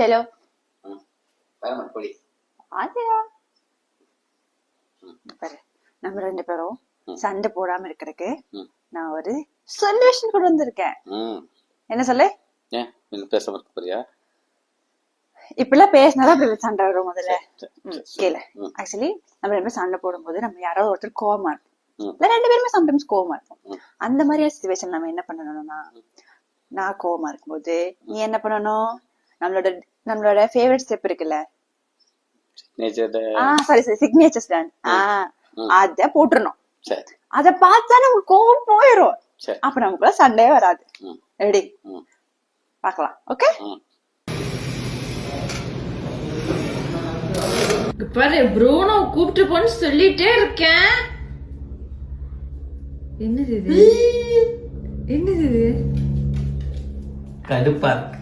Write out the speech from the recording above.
Hello பாரு, நம்ம 2 பேரும் சண்டை போடாம இருக்கிறதுக்கு நான் ஒரு சொல்யூஷன் கொண்டு வந்திருக்கேன். என்ன சொல்லு? பேசாம இருக்க போறியா? இப்பெல்லாம் பேசினாதான் அப்படி சண்டை வரும். முதல்ல கேளு. ஆக்சுவலி நம்ம 2 பேரும் சண்டை போடும்போது நம்ம யாராவது ஒருத்தர் கோவமா இருக்கும், இல்ல 2 பேருமே சம்டைம்ஸ் கோவமா இருக்கும். அந்த மாதிரியான சிச்சுவேஷன் நம்ம என்ன பண்ணணும்னா, நான் கோவமா இருக்கும்போது நீ என்ன பண்ணணும், நம்மளோட ஃபேவரட் ஸ்டெப் இருக்குல்ல, சிக்னேச்சர் டான்ஸ், அத போட்டுறணும். அத பார்த்தா நமக்கு கோவம் போயிரும். அப்ப நமக்குள்ள சண்டையே வராது. ரெடி? பார்க்கலாம். ஓகே? பாரு, ப்ரூனோ கூப்பிட்டு போன்னு சொல்லிட்டே இருக்கேன். என்னது இது? என்னது இது? கடுப்பா இருக்கு.